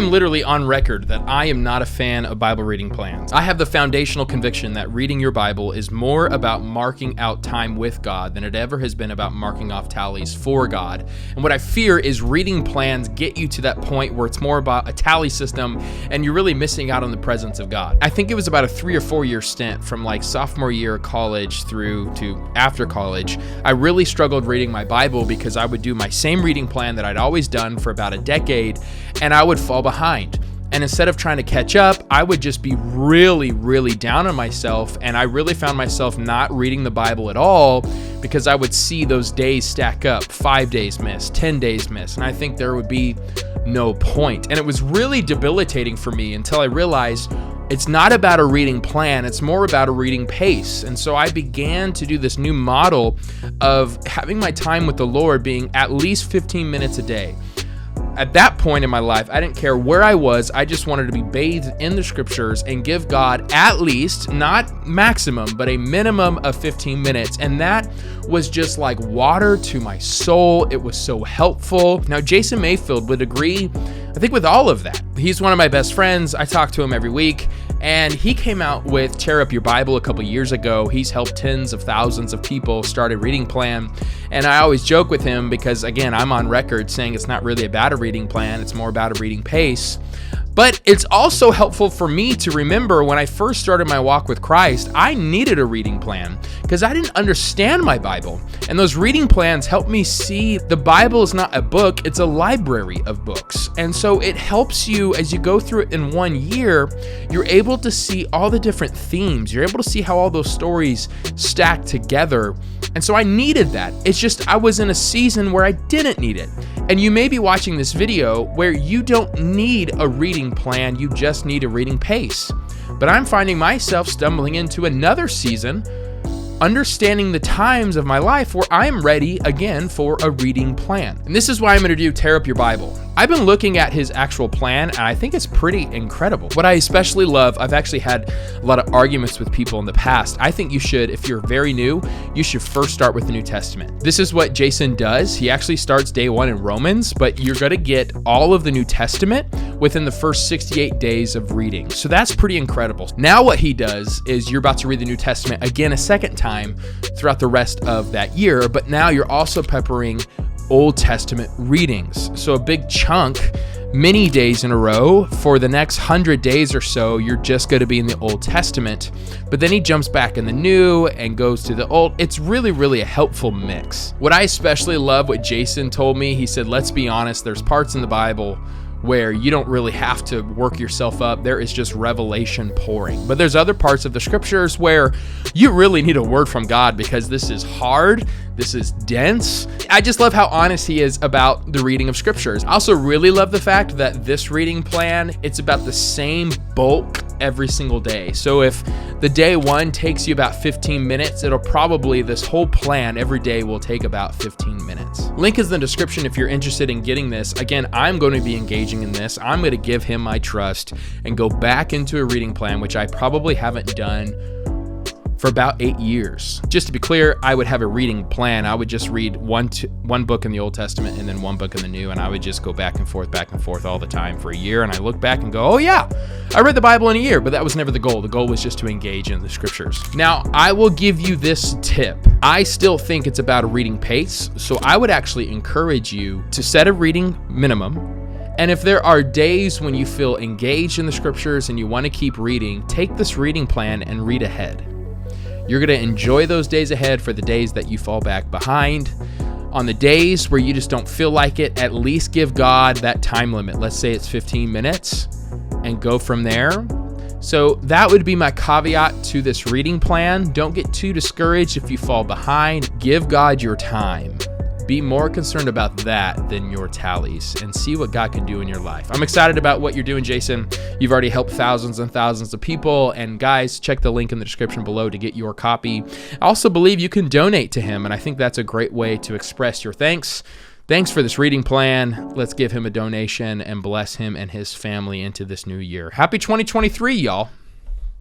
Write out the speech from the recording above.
am literally on record that I am not a fan of Bible reading plans. I have the foundational conviction that reading your Bible is more about marking out time with God than it ever has been about marking off tallies for God. And what I fear is reading plans get you to that point where it's more about a tally system and you're really missing out on the presence of God. I think it was about a 3 or 4 year stint from like sophomore year of college through to after college. I really struggled reading my Bible because I would do my same reading plan that I'd always done for about a decade, and I would fall behind. And instead of trying to catch up, I would just be really, really down on myself. And I really found myself not reading the Bible at all because I would see those days stack up, 5 days missed, 10 days missed. And I think there would be no point. And it was really debilitating for me until I realized it's not about a reading plan, it's more about a reading pace. And so I began to do this new model of having my time with the Lord being at least 15 minutes a day. At that point in my life, I didn't care where I was. I just wanted to be bathed in the scriptures and give God at least, not maximum, but a minimum of 15 minutes. And that was just like water to my soul. It was so helpful. Now, Jason Mayfield would agree, I think, with all of that. He's one of my best friends. I talk to him every week. And he came out with Tear Up Your Bible a couple years ago. He's helped tens of thousands of people start a reading plan. And I always joke with him because, again, I'm on record saying it's not really about a reading plan. It's more about a reading pace. But it's also helpful for me to remember when I first started my walk with Christ, I needed a reading plan because I didn't understand my Bible. And those reading plans helped me see the Bible is not a book, it's a library of books. And so it helps you as you go through it in 1 year, you're able to see all the different themes. You're able to see how all those stories stack together. And so I needed that. It's just I was in a season where I didn't need it. And you may be watching this video where you don't need a reading plan, you just need a reading pace. But I'm finding myself stumbling into another season, understanding the times of my life where I'm ready again for a reading plan. And this is why I'm going to do Tear Up Your Bible. I've been looking at his actual plan, and I think it's pretty incredible. What I especially love, I've actually had a lot of arguments with people in the past. I think you should, if you're very new, you should first start with the New Testament. This is what Jason does. He actually starts day one in Romans, but you're going to get all of the New Testament within the first 68 days of reading. So that's pretty incredible. Now what he does is you're about to read the New Testament again a second time throughout the rest of that year, but now you're also peppering Old Testament readings. So a big chunk, many days in a row, for the next 100 days or so, you're just going to be in the Old Testament. But then he jumps back in the New and goes to the Old. It's really, really a helpful mix. What I especially love, what Jason told me, he said, let's be honest, there's parts in the Bible where you don't really have to work yourself up. There is just revelation pouring. But there's other parts of the scriptures where you really need a word from God because this is hard, this is dense. I just love how honest he is about the reading of scriptures. I also really love the fact that this reading plan, it's about the same bulk every single day. So if the day one takes you about 15 minutes, it'll probably, this whole plan every day will take about 15 minutes. Link is in the description if you're interested in getting this. Again, I'm going to be engaging in this. I'm going to give him my trust and go back into a reading plan, which I probably haven't done for about 8 years. Just to be clear, I would have a reading plan. I would just read one book in the Old Testament and then one book in the New, and I would just go back and forth all the time for a year. And I look back and go, oh yeah, I read the Bible in a year, but that was never the goal. The goal was just to engage in the scriptures. Now, I will give you this tip. I still think it's about a reading pace, so I would actually encourage you to set a reading minimum. And if there are days when you feel engaged in the scriptures and you want to keep reading, take this reading plan and read ahead. You're going to enjoy those days ahead for the days that you fall back behind. On the days where you just don't feel like it, at least give God that time limit. Let's say it's 15 minutes and go from there. So that would be my caveat to this reading plan. Don't get too discouraged if you fall behind. Give God your time. Be more concerned about that than your tallies and see what God can do in your life. I'm excited about what you're doing, Jason. You've already helped thousands and thousands of people. And guys, check the link in the description below to get your copy. I also believe you can donate to him, and I think that's a great way to express your thanks. Thanks for this reading plan. Let's give him a donation and bless him and his family into this new year. Happy 2023, y'all.